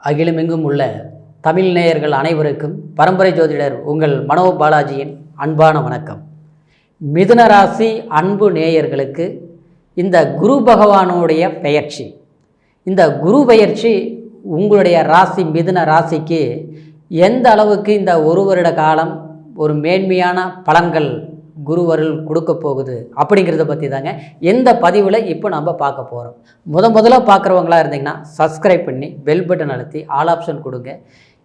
அகிலமெங்கும் உள்ள தமிழ் நேயர்கள் அனைவருக்கும் பரம்பரை ஜோதிடர் உங்கள் மனோ பாலாஜியின் அன்பான வணக்கம். மிதுன ராசி அன்பு நேயர்களுக்கு இந்த குரு பகவானுடைய பெயர்ச்சி, இந்த குரு பெயர்ச்சி உங்களுடைய ராசி மிதுன ராசிக்கு எந்த அளவுக்கு இந்த ஒரு வருட காலம் ஒரு மேன்மையான பலன்கள் குருவருள் கொடுக்க போகுது அப்படிங்கிறத பற்றி தாங்க எந்த பதிவில் இப்போ நம்ம பார்க்க போகிறோம். முதல்ல பார்க்குறவங்களா இருந்தீங்கன்னா சப்ஸ்கிரைப் பண்ணி பெல் பட்டன் அழுத்தி ஆல் ஆப்ஷன் கொடுங்க.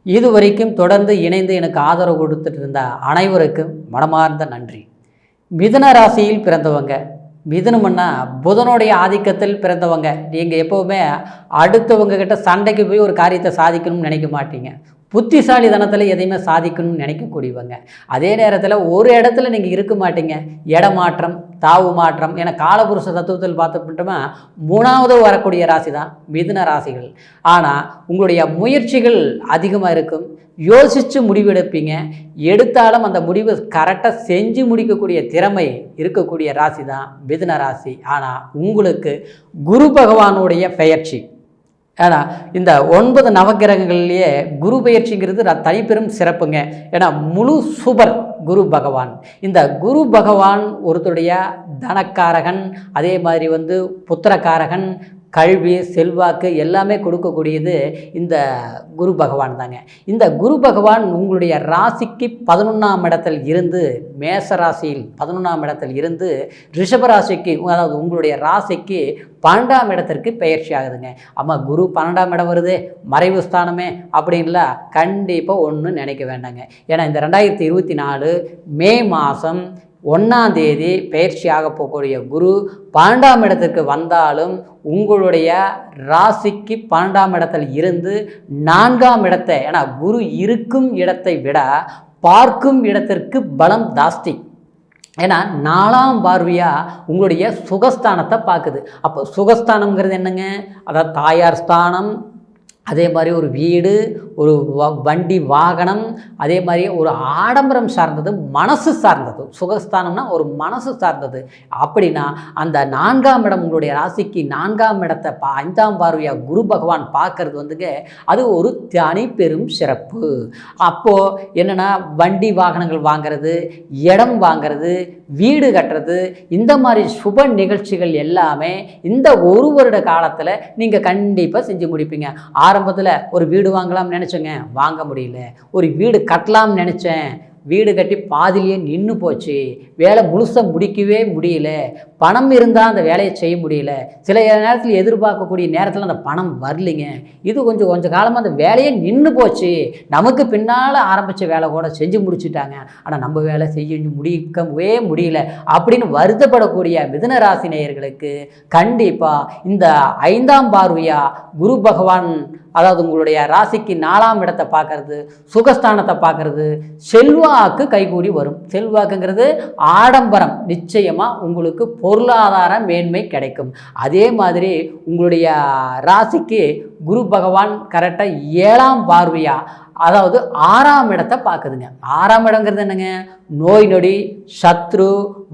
இது வரைக்கும் தொடர்ந்து இணைந்து எனக்கு ஆதரவு கொடுத்துட்டு இருந்த அனைவருக்கும் மனமார்ந்த நன்றி. மிதுன ராசியில் பிறந்தவங்க, மிதுனம்னா புதனுடைய ஆதிக்கத்தில் பிறந்தவங்க. நீங்கள் எப்போவுமே அடுத்தவங்க கிட்ட சண்டைக்கு போய் ஒரு காரியத்தை சாதிக்கணும்னு நினைக்க மாட்டீங்க. புத்திசாலித்தனத்தில் எதையுமே சாதிக்கணும்னு நினைக்கக்கூடியவங்க. அதே நேரத்தில் ஒரு இடத்துல நீங்கள் இருக்க மாட்டீங்க. இடமாற்றம், தாவு மாற்றம் என காலபுருஷ தத்துவத்தில் பார்த்துட்டோம்னா 3வது வரக்கூடிய ராசி தான் மிதுன ராசிகள். ஆனால் உங்களுடைய முயற்சிகள் அதிகமாக இருக்கும். யோசித்து முடிவெடுப்பீங்க. எடுத்தாலும் அந்த முடிவு கரெக்டாக செஞ்சு முடிக்கக்கூடிய திறமை இருக்கக்கூடிய ராசி தான் மிதுன ராசி. ஆனால் உங்களுக்கு குரு பகவானுடைய பெயர்ச்சி, ஏன்னா இந்த 9 நவகிரகங்கள்லேயே குரு பெயர்ச்சிங்கிறது தனிப்பெரும் சிறப்புங்க. ஏன்னா முழு சுபர் குரு பகவான். இந்த குரு பகவான் ஒருத்தருடைய தனக்காரகன், அதே மாதிரி புத்திரக்காரகன், கல்வி, செல்வாக்கு எல்லாமே கொடுக்கக்கூடியது இந்த குரு பகவான் தாங்க. இந்த குரு பகவான் உங்களுடைய ராசிக்கு 11ஆம் இடத்தில் இருந்து, மேச ராசியில் 11ஆம் இடத்தில் இருந்து ரிஷபராசிக்கு, அதாவது உங்களுடைய ராசிக்கு 12ஆம் இடத்திற்கு பெயர்ச்சி ஆகுதுங்க. ஆமாம், குரு 12ஆம் இடம் வருது, மறைவு ஸ்தானமே அப்படின்லாம் கண்டிப்பாக ஒன்றும் நினைக்க வேண்டாங்க. ஏன்னா இந்த 2024 மே மாதம் 1ஆம் தேதி பெயர்ச்சி ஆக போகக்கூடிய குரு 12ஆம் இடத்திற்கு வந்தாலும் உங்களுடைய ராசிக்கு 12ஆம் இடத்தில் இருந்து 4ஆம் இடத்தை, ஏன்னா குரு இருக்கும் இடத்தை விட பார்க்கும் இடத்திற்கு பலம் ஜாஸ்தி. ஏன்னா 4ஆம் பார்வையாக உங்களுடைய சுகஸ்தானத்தை பார்க்குது. அப்போ சுகஸ்தானம்ங்கிறது என்னங்க? அதாவது தாயார் ஸ்தானம், அதே மாதிரி ஒரு வீடு, ஒரு வண்டி வாகனம், அதே மாதிரி ஒரு ஆடம்பரம் சார்ந்தது, மனசு சார்ந்தது. சுகஸ்தானம்னா ஒரு மனசு சார்ந்தது. அப்படின்னா அந்த 4ஆம் இடம், உங்களுடைய ராசிக்கு 4ஆம் இடத்தை 5ஆம் பார்வையாக குரு பகவான் பார்க்கறது அது ஒரு தனி பெரும் சிறப்பு. அப்போது என்னென்னா வண்டி வாகனங்கள் வாங்கிறது, இடம் வாங்கிறது, வீடு கட்டுறது, இந்த மாதிரி சுப நிகழ்ச்சிகள் எல்லாமே இந்த ஒரு வருட காலத்தில் நீங்கள் கண்டிப்பாக செஞ்சு முடிப்பீங்க. ஆரம்பத்தில் ஒரு வீடு வாங்கலாம்னு நினச்சேங்க, வாங்க முடியல. ஒரு வீடு கட்டலாம்னு நினச்சேன், வீடு கட்டி பாதிலேயே நின்று போச்சு. வேலை முழுசாக முடிக்கவே முடியல. பணம் இருந்தால் அந்த வேலையை செய்ய முடியல. சில நேரத்தில் எதிர்பார்க்கக்கூடிய நேரத்தில் அந்த பணம் வரலிங்க. இது கொஞ்சம் காலமாக அந்த வேலையே நின்று போச்சு. நமக்கு பின்னால் ஆரம்பித்த வேலை கூட செஞ்சு முடிச்சுட்டாங்க, ஆனால் நம்ம வேலை செய்ய முடிக்கவே முடியல அப்படின்னு வருத்தப்படக்கூடிய மிதுன ராசி நேயர்களுக்கு கண்டிப்பாக இந்த 5ஆம் பார்வையாக குரு பகவான், அதாவது உங்களுடைய ராசிக்கு 4ஆம் இடத்தை பார்க்கறது, சுகஸ்தானத்தை பார்க்கறது, செல்வாக்கு கைகூடி வரும். செல்வாக்குங்கிறது ஆடம்பரம், நிச்சயமாக உங்களுக்கு பொருளாதார மேன்மை கிடைக்கும். அதே மாதிரி உங்களுடைய ராசிக்கு குரு பகவான் கரெக்டாக 7ஆம் பார்வையா, அதாவது 6ஆம் இடத்தை பார்க்குதுங்க. 6ஆம் இடங்கிறது என்னங்க? நோய் நொடி, சத்ரு,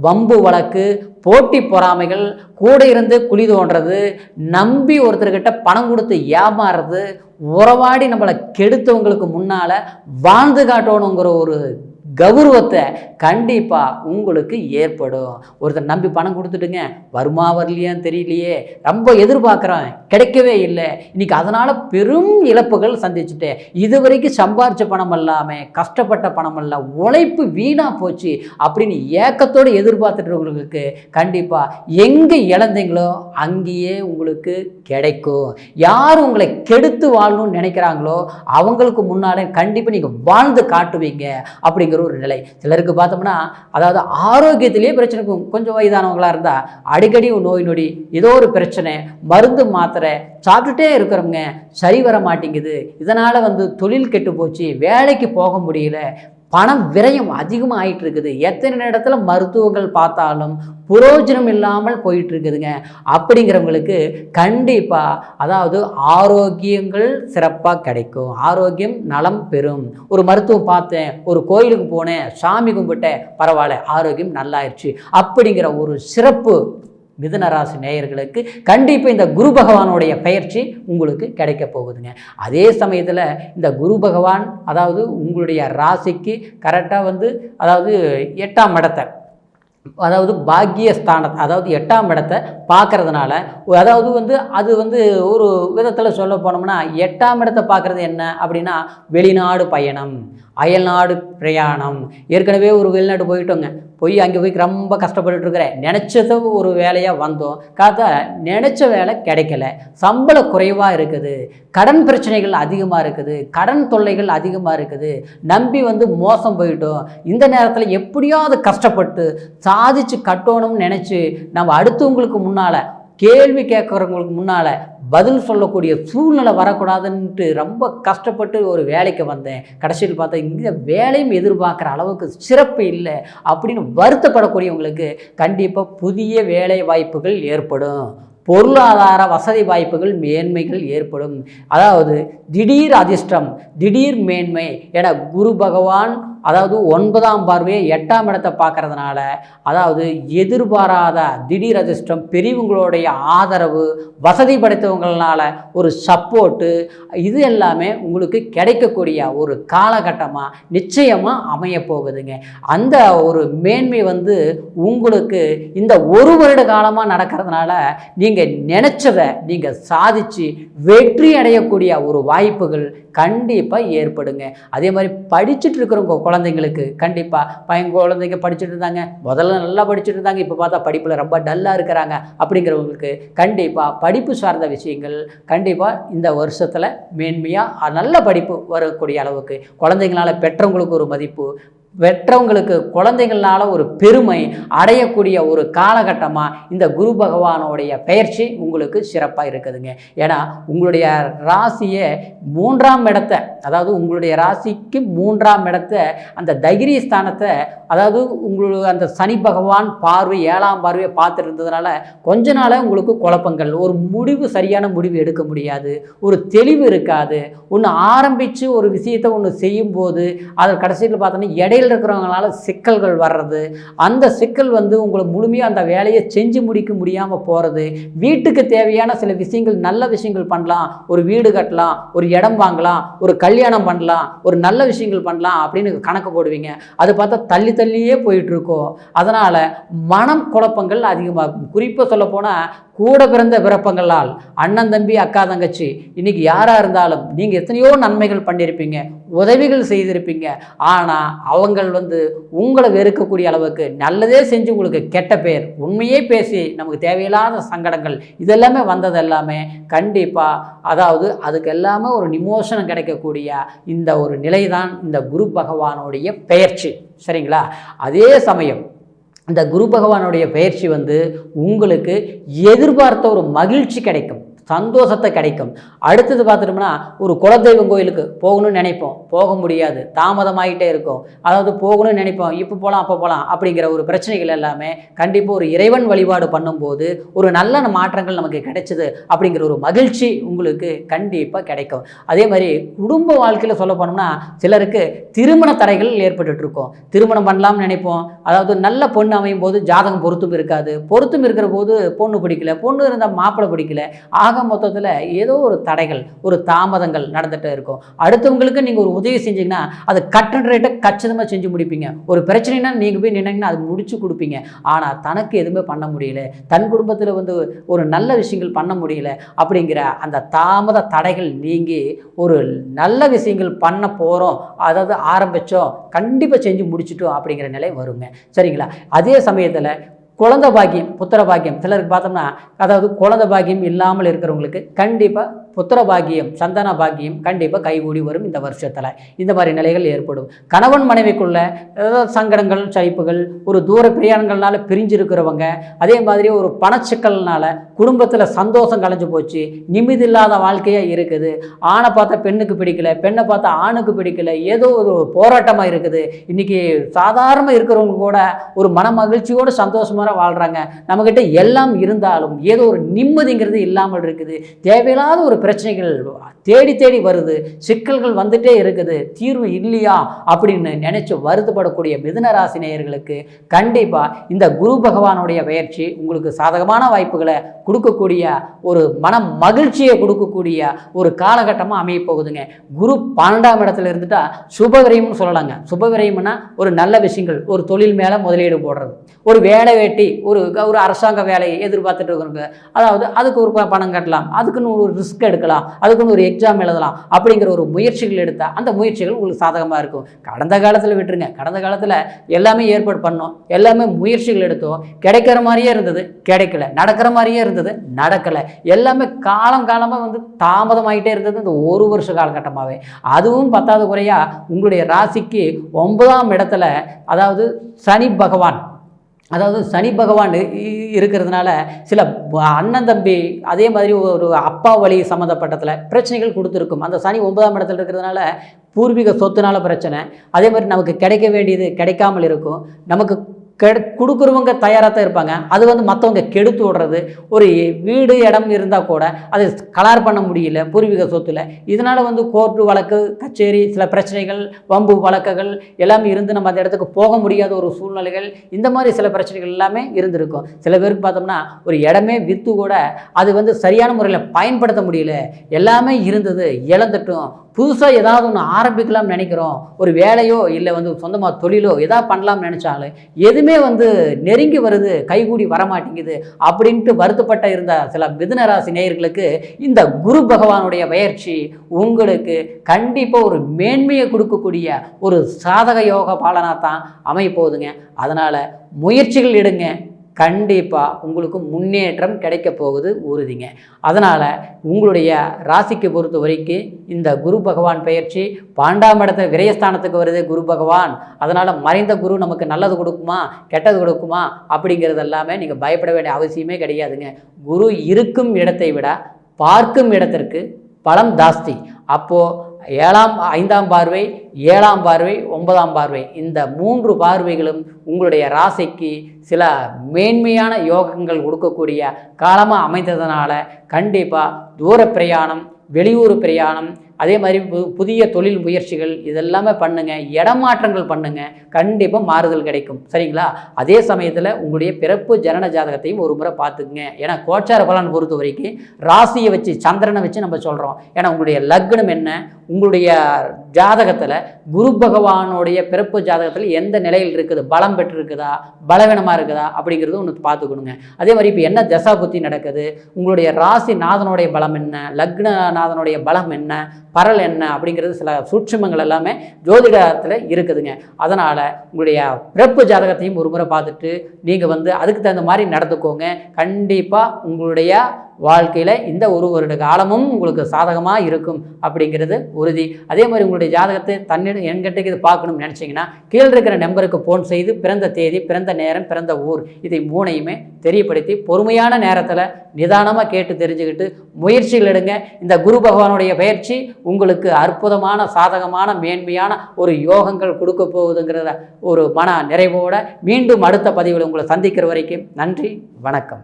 வம்பு வழக்கு, போட்டி பொறாமைகள், கூட இருந்து குழி தோன்றது, நம்பி ஒருத்தர்கிட்ட பணம் கொடுத்து ஏமாறுறது, உறவாடி நம்மளை கெடுத்தவங்களுக்கு முன்னால் வாழ்ந்து காட்டணுங்கிற ஒரு கௌரவத்தை கண்டிப்பாக உங்களுக்கு ஏற்படும். ஒருத்தர் நம்பி பணம் கொடுத்துட்டுங்க, வருமா வரலையான்னு தெரியலையே, ரொம்ப எதிர்பார்க்குறேன், கிடைக்கவே இல்லை, இன்றைக்கி அதனால் பெரும் இழப்புகள் சந்திச்சுட்டேன், இது வரைக்கும் சம்பாரித்த பணம் இல்லாமல் கஷ்டப்பட்ட பணம் எல்லாம் உழைப்பு வீணாக போச்சு அப்படின்னு ஏக்கத்தோடு எதிர்பார்த்துட்டவங்களுக்கு கண்டிப்பாக எங்கே இழந்தீங்களோ அங்கேயே உங்களுக்கு கிடைக்கும். யார் உங்களை கெடுத்து வாழணும்னு நினைக்கிறாங்களோ அவங்களுக்கு முன்னாலே கண்டிப்பாக நீங்கள் வாழ்ந்து காட்டுவீங்க அப்படிங்கிற ஒரு நிலை. சிலருக்கு பார்த்தோம்னா, அதாவது ஆரோக்கியத்திலேயே பிரச்சனை இருக்கும். கொஞ்சம் வயதானவங்களாக இருந்தால் அடிக்கடி நோய் நொடி, ஏதோ ஒரு பிரச்சனை, மருந்து மாத்திரை சாப்பிட்டுட்டே இருக்கிறவங்க சரி வர மாட்டேங்குது. இதனால் தொழில் கெட்டு போச்சு, வேலைக்கு போக முடியல, பணம் விரயம் அதிகமாக ஆகிட்டு இருக்குது, எத்தனை இடத்துல மருத்துவங்கள் பார்த்தாலும் புரோஜனம் இல்லாமல் போயிட்டு இருக்குதுங்க. அப்படிங்கிறவங்களுக்கு கண்டிப்பாக அதாவது ஆரோக்கியங்கள் சிறப்பாக கிடைக்கும். ஆரோக்கியம் நலம் பெறும். ஒரு மருத்துவம் பார்த்தேன், ஒரு கோயிலுக்கு போனேன், சாமி கும்பிட்டேன், பரவாயில்ல, ஆரோக்கியம் நல்லாயிருச்சு அப்படிங்கிற ஒரு சிறப்பு மிதுன ராசி நேயர்களுக்கு கண்டிப்பாக இந்த குரு பகவானுடைய பயிற்சி உங்களுக்கு கிடைக்க போகுதுங்க. அதே சமயத்தில் இந்த குரு பகவான் அதாவது உங்களுடைய ராசிக்கு கரெக்டாக அதாவது 8ஆம் இடத்தை அதாவது பாக்கியஸ்தானத்தை அதாவது 8ஆம் இடத்தை பார்க்கறதுனால அதாவது அது ஒரு விதத்தில் சொல்ல போனோம்னா 8ஆம் இடத்தை பார்க்குறது என்ன அப்படின்னா வெளிநாடு பயணம், அயல்நாடு பிரயாணம். ஏற்கனவே ஒரு வெளிநாடு போயிட்டோங்க, அங்கே போய் ரொம்ப கஷ்டப்பட்டுருக்கிறேன், நினச்சத ஒரு வேலையாக வந்தோம், நினச்ச வேலை கிடைக்கல, சம்பளம் குறைவாக இருக்குது, கடன் பிரச்சனைகள் அதிகமாக இருக்குது, கடன் தொல்லைகள் அதிகமாக இருக்குது, நம்பி மோசம் போயிட்டோம். இந்த நேரத்தில் எப்படியாவது கஷ்டப்பட்டு சாதிச்சு கட்டணும்னு நினச்சி நம்ம அடுத்தவங்களுக்கு முன்னால் கேள்வி கேட்குறவங்களுக்கு முன்னால் பதில் சொல்லக்கூடிய சூழ்நிலை வரக்கூடாதுன்ட்டு ரொம்ப கஷ்டப்பட்டு ஒரு வேலைக்கு வந்தேன். கடைசியில் பார்த்தா இந்த வேலையும் எதிர்பார்க்குற அளவுக்கு சிறப்பு இல்லை அப்படின்னு வருத்தப்படக்கூடியவங்களுக்கு கண்டிப்பாக புதிய வேலை வாய்ப்புகள் ஏற்படும், பொருளாதார வசதி வாய்ப்புகள் மேன்மைகள் ஏற்படும். அதாவது திடீர் அதிர்ஷ்டம், திடீர் மேன்மை என குரு பகவான் அதாவது 9ஆம் பார்வையை 8ஆம் இடத்தை பார்க்கறதுனால அதாவது எதிர்பாராத திடீர் அதிர்ஷ்டம், பெரியவங்களுடைய ஆதரவு, வசதி படைத்தவங்களால ஒரு சப்போர்ட்டு, இது எல்லாமே உங்களுக்கு கிடைக்கக்கூடிய ஒரு காலகட்டமாக நிச்சயமாக அமைய போகுதுங்க. அந்த ஒரு மேன்மை உங்களுக்கு இந்த ஒரு வருட காலமாக நடக்கிறதுனால நீங்கள் நினச்சதை நீங்கள் சாதித்து வெற்றி அடையக்கூடிய ஒரு வாய்ப்புகள் கண்டிப்பாக ஏற்படுங்க. அதே மாதிரி படிச்சுட்டு இருக்கிறவங்க குழந்தைங்களுக்கு கண்டிப்பாக குழந்தைங்க படிச்சுட்டு இருந்தாங்க, முதல்ல நல்லா படிச்சுட்டு இருந்தாங்க, இப்போ பார்த்தா படிப்பில் ரொம்ப டல்லாக இருக்கிறாங்க அப்படிங்கிறவங்களுக்கு கண்டிப்பாக படிப்பு சார்ந்த விஷயங்கள் கண்டிப்பாக இந்த வருஷத்தில் மேன்மையாக நல்ல படிப்பு வரக்கூடிய அளவுக்கு குழந்தைங்களால் பெற்றவங்களுக்கு ஒரு மதிப்பு, பெற்றவங்களுக்கு குழந்தைகளால் ஒரு பெருமை அடையக்கூடிய ஒரு காலகட்டமாக இந்த குரு பகவானுடைய பயிற்சி உங்களுக்கு சிறப்பாக இருக்குதுங்க. ஏன்னா உங்களுடைய ராசியை 3ஆம் இடத்தை அதாவது உங்களுடைய ராசிக்கு 3ஆம் இடத்தை அந்த தைரிய ஸ்தானத்தை அதாவது உங்களுக்கு அந்த சனி பகவான் பார்வை 7ஆம் பார்வையை பார்த்துட்டு இருந்ததுனால கொஞ்ச நாளாக உங்களுக்கு குழப்பங்கள், ஒரு முடிவு சரியான முடிவு எடுக்க முடியாது, ஒரு தெளிவு இருக்காது. ஒன்று ஆரம்பித்து ஒரு விஷயத்தை ஒன்று செய்யும்போது அதை கடைசியில் பார்த்தோன்னா இடையில இருக்கிறவங்களால சிக்கல்கள் வர்றது, அந்த சிக்கல் உங்களை முழுமையாக அந்த வேலையை செஞ்சு முடிக்க முடியாமல் போகிறது. வீட்டுக்கு தேவையான சில விஷயங்கள், நல்ல விஷயங்கள் பண்ணலாம், ஒரு வீடு கட்டலாம், ஒரு இடம் வாங்கலாம், ஒரு கல்யாணம் பண்ணலாம், ஒரு நல்ல விஷயங்கள் பண்ணலாம் அப்படின்னு கணக்கு போடுவீங்க. அது பார்த்தா தள்ளி தள்ளியே போயிட்டு இருக்கோம். அதனால் மனம் குழப்பங்கள் அதிகமாகும். குறிப்பாக சொல்ல போனால் கூட பிறந்த பிறப்பங்களால் அண்ணன் தம்பி அக்கா தங்கச்சி இன்னைக்கு யாராக இருந்தாலும் நீங்கள் எத்தனையோ நன்மைகள் பண்ணியிருப்பீங்க, உதவிகள் செய்திருப்பீங்க. ஆனால் அவங்கள் உங்களை வெறுக்கக்கூடிய அளவுக்கு நல்லதே செஞ்சு உங்களுக்கு கெட்ட பேர், உண்மையே பேசி நமக்கு தேவையில்லாத சங்கடங்கள் இதெல்லாமே வந்தது எல்லாமே கண்டிப்பாக அதாவது அதுக்கு எல்லாமே ஒரு நிமோஷனம் கிடைக்கக்கூடிய இந்த ஒரு நிலை தான் இந்த குரு பகவானுடைய பெயர்ச்சி. சரிங்களா? அதே சமயம் இந்த குரு பகவானுடைய பயிற்சி உங்களுக்கு எதிர்பார்த்த ஒரு மகிழ்ச்சி கிடைக்கும், சந்தோஷத்தை கிடைக்கும். அடுத்தது பார்த்துட்டோம்னா ஒரு குலதெய்வம் கோயிலுக்கு போகணும்னு நினைப்போம், போக முடியாது, தாமதமாகிட்டே இருக்கும். அதாவது போகணும்னு நினைப்போம், இப்போ போகலாம் அப்போ போகலாம் அப்படிங்கிற ஒரு பிரச்சனைகள் எல்லாமே கண்டிப்பாக ஒரு இறைவன் வழிபாடு பண்ணும்போது ஒரு நல்ல மாற்றங்கள் நமக்கு கிடைச்சிது அப்படிங்கிற ஒரு மகிழ்ச்சி உங்களுக்கு கண்டிப்பாக கிடைக்கும். அதே மாதிரி குடும்ப வாழ்க்கையில் சொல்ல போனோம்னா சிலருக்கு திருமண தடைகள் ஏற்பட்டு இருக்கும். திருமணம் பண்ணலாம்னு நினைப்போம், அதாவது நல்ல பொண்ணு அமையும் போது ஜாதகம் பொருத்தம் இருக்காது, பொருத்தம் இருக்கிற போது பொண்ணு பிடிக்கல, பொண்ணு இருந்தால் மாப்பிள்ளை பிடிக்கல, ஆக மொத்தத்தில் ஏதோ ஒரு தடைகள், ஒரு தாமதங்கள் நடந்துகிட்டே இருக்கும். அடுத்தவங்களுக்கு நீங்கள் ஒரு உதவி செஞ்சீங்கன்னா அது கட் அண்ட் ரேட்டை கச்சிதமாக செஞ்சு முடிப்பீங்க. ஒரு பிரச்சனைனா நீங்கள் போய் நின்னீங்கன்னா அது முடிச்சு கொடுப்பீங்க. ஆனால் தனக்கு எதுவுமே பண்ண முடியல, தன் குடும்பத்தில் ஒரு நல்ல விஷயங்கள் பண்ண முடியல அப்படிங்கிற அந்த தாமத தடைகள் நீங்கி ஒரு நல்ல விஷயங்கள் பண்ண போகிறோம், அதாவது ஆரம்பித்தோம், கண்டிப்பாக செஞ்சு முடிச்சிட்டோம் அப்படிங்கிற நிலை வருங்க. சரிங்களா? அதே சமயத்தில் குழந்தை பாக்கியம், புத்திர பாக்கியம் சிலருக்கு பார்த்தோம்னா அதாவது குழந்தை பாக்கியம் இல்லாமல் இருக்கிறவங்களுக்கு கண்டிப்பாக புத்திர பாக்கியம், சந்தான பாக்கியம் கண்டிப்பாக கைகூடி வரும். இந்த வருஷத்தில் இந்த மாதிரி நிலைகள் ஏற்படும். கணவன் மனைவிக்குள்ள ஏதாவது சங்கடங்கள், சலிப்புகள், ஒரு தூர பிரயாணங்கள்னால பிரிஞ்சிருக்கிறவங்க, அதே மாதிரி ஒரு பணச்சிக்கல்னால குடும்பத்தில் சந்தோஷம் கலைஞ்சு போச்சு, நிம்மதி இல்லாத வாழ்க்கையாக இருக்குது, ஆணை பார்த்தா பெண்ணுக்கு பிடிக்கல, பெண்ணை பார்த்தா ஆணுக்கு பிடிக்கல, ஏதோ ஒரு போராட்டமாக இருக்குது. இன்றைக்கி சாதாரணமாக இருக்கிறவங்க கூட ஒரு மன மகிழ்ச்சியோடு சந்தோஷமாக வாழ்கிறாங்க. நம்மக்கிட்ட எல்லாம் இருந்தாலும் ஏதோ ஒரு நிம்மதிங்கிறது இல்லாமல் இருக்குது. தேவையில்லாத ஒரு பிரச்சனைகள் தேடி தேடி வருது, சிக்கல்கள் வந்துட்டே இருக்குது, தீர்வு இல்லையா அப்படின்னு நினச்சி வருத்தப்படக்கூடிய மிதுன ராசி நேயர்களுக்கு கண்டிப்பாக இந்த குரு பகவானுடைய பயிற்சி உங்களுக்கு சாதகமான வாய்ப்புகளை கொடுக்கக்கூடிய, ஒரு மன மகிழ்ச்சியை கொடுக்கக்கூடிய ஒரு காலகட்டமாக அமைய போகுதுங்க. குரு 12ஆம் இடத்துல இருந்துட்டா சுபவிரயம்னு சொல்லலாங்க. சுபவிரயம்னா ஒரு நல்ல விஷயங்கள், ஒரு தொழில் மேலே முதலீடு போடுறது, ஒரு வேலை வேட்டி, ஒரு அரசாங்க வேலையை எதிர்பார்த்துட்டு இருக்கிறவங்க, அதாவது அதுக்கு ஒரு பணம் கட்டலாம், அதுக்குன்னு ஒரு ரிஸ்க் எடுக்கலாம், அதுக்குன்னு ஒரு எக்ஸாம் எழுதலாம் அப்படிங்கிற ஒரு முயற்சிகள் எடுத்தால் அந்த முயற்சிகள் உங்களுக்கு சாதகமாக இருக்கும். கடந்த காலத்தில் விட்டுருங்க. கடந்த காலத்தில் எல்லாமே ஏற்பாடு பண்ணோம், எல்லாமே முயற்சிகள் எடுத்தோம், கிடைக்கிற மாதிரியே இருந்தது, கிடைக்கல, நடக்கிற மாதிரியே இருந்தது, நடக்கலை, எல்லாமே காலமாக வந்து தாமதமாகிட்டே இருந்தது இந்த ஒரு வருஷ காலகட்டமாகவே. அதுவும் 10வது குறையாக உங்களுடைய ராசிக்கு 9ஆம் இடத்துல, அதாவது சனி பகவான் இருக்கிறதுனால சில அண்ணன் தம்பி, அதே மாதிரி ஒரு அப்பா வழி சம்மந்தப்பட்டத்தில் பிரச்சனைகள் கொடுத்துருக்கும். அந்த சனி 9ஆம் இடத்துல இருக்கிறதுனால பூர்வீக சொத்துனால பிரச்சனை, அதே மாதிரி நமக்கு கிடைக்க வேண்டியது கிடைக்காமல் இருக்கும், நமக்கு கொடுக்குறவங்க தயாராக தான் இருப்பாங்க, அது வந்து மற்றவங்க கெடுத்து விடுறது, ஒரு வீடு இடம் இருந்தால் கூட அது கலார் பண்ண முடியல பூர்வீக சொத்தில், இதனால் வந்து கோர்ட்டு வழக்கு கச்சேரி சில பிரச்சனைகள் வம்பு வழக்குகள் எல்லாமே இருந்து நம்ம அந்த இடத்துக்கு போக முடியாத ஒரு சூழ்நிலைகள், இந்த மாதிரி சில பிரச்சனைகள் எல்லாமே இருந்திருக்கும். சில பேருக்கு பார்த்தோம்னா ஒரு இடமே விற்று கூட அது வந்து சரியான முறையில் பயன்படுத்த முடியல, எல்லாமே இருந்தது இழந்துட்டோம், புதுசாக ஏதாவது ஒன்று ஆரம்பிக்கலாம்னு நினைக்கிறோம், ஒரு வேலையோ இல்லை வந்து சொந்தமாக தொழிலோ எதாவது பண்ணலாம்னு நினச்சாலும் எதுவுமே வந்து நெருங்கி வருது, கைகூடி வரமாட்டேங்குது அப்படின்ட்டு வருத்தப்பட்ட இருந்த சில மிதுன ராசி நேயர்களுக்கு இந்த குரு பகவானுடைய பயிற்சி உங்களுக்கு கண்டிப்பாக ஒரு மேன்மையை கொடுக்கக்கூடிய ஒரு சாதக யோக பாலனாக தான் அமைய போகுதுங்க. அதனால் முயற்சிகள் எடுங்க, கண்டிப்பாக உங்களுக்கு முன்னேற்றம் கிடைக்க போகுது உறுதிங்க. அதனால் உங்களுடைய ராசிக்கு பொறுத்த வரைக்கும் இந்த குரு பகவான் பயிற்சி 12ஆம் இடத்துல விரயஸ்தானத்துக்கு வருது குரு பகவான். அதனால் மறைந்த குரு நமக்கு நல்லது கொடுக்குமா கெட்டது கொடுக்குமா அப்படிங்கிறது எல்லாமே நீங்கள் பயப்பட வேண்டிய அவசியமே கிடையாதுங்க. குரு இருக்கும் இடத்தை விட பார்க்கும் இடத்திற்கு பலம் ஜாஸ்தி. அப்போது 5ஆம் பார்வை, 7ஆம் பார்வை, 9ஆம் பார்வை, இந்த 3 பார்வைகளும் உங்களுடைய ராசிக்கு சில மேன்மையான யோகங்கள் கொடுக்கக்கூடிய காலமாக அமைந்ததுனால கண்டிப்பாக தூர பிரயாணம், வெளியூர் பிரயாணம், அதே மாதிரி புதிய தொழில் முயற்சிகள் இதெல்லாமே பண்ணுங்கள், இடமாற்றங்கள் பண்ணுங்கள், கண்டிப்பாக மாறுதல் கிடைக்கும். சரிங்களா? அதே சமயத்தில் உங்களுடைய பிறப்பு ஜனன ஜாதகத்தையும் ஒரு முறை பார்த்துக்குங்க. ஏன்னா கோச்சார பலன் பொறுத்த வரைக்கும் ராசியை வச்சு சந்திரனை வச்சு நம்ம சொல்கிறோம். ஏன்னா உங்களுடைய லக்னம் என்ன, உங்களுடைய ஜாதகத்தில் குரு பகவானுடைய பிறப்பு ஜாதகத்தில் எந்த நிலையில் இருக்குது, பலம் பெற்றிருக்குதா பலவீனமாக இருக்குதா அப்படிங்கிறது ஒன்று பார்த்துக்கணுங்க. அதே மாதிரி இப்போ என்ன தசா புத்தி நடக்குது, உங்களுடைய ராசி நாதனுடைய பலம் என்ன, லக்ன நாதனுடைய பலம் என்ன, பரல் என்ன அப்படிங்கிறது சில சூட்சுமங்கள் எல்லாமே ஜோதிடத்தில் இருக்குதுங்க. அதனால் உங்களுடைய பிறப்பு ஜாதகத்தையும் ஒரு முறை பார்த்துட்டு நீங்கள் வந்து அதுக்கு தகுந்த மாதிரி நடந்துக்கோங்க. கண்டிப்பாக உங்களுடைய வாழ்க்கையில் இந்த ஒரு வருட காலமும் உங்களுக்கு சாதகமாக இருக்கும் அப்படிங்கிறது உறுதி. அதே மாதிரி உங்களுடைய ஜாதகத்தை என்கிட்ட இது பார்க்கணும்னு நினச்சிங்கன்னா கீழே இருக்கிற நம்பருக்கு ஃபோன் செய்து பிறந்த தேதி, பிறந்த நேரம், பிறந்த ஊர் இதை 3ஐயுமே தெரியப்படுத்தி பொறுமையான நேரத்தில் நிதானமாக கேட்டு தெரிஞ்சுக்கிட்டு முயற்சிகள் எடுங்க. இந்த குரு பகவானுடைய பயிற்சி உங்களுக்கு அற்புதமான சாதகமான மேன்மையான ஒரு யோகங்கள் கொடுக்க போகுதுங்கிறத ஒரு மன நிறைவோடு மீண்டும் அடுத்த பதிவில் உங்களை சந்திக்கிற வரைக்கும் நன்றி, வணக்கம்.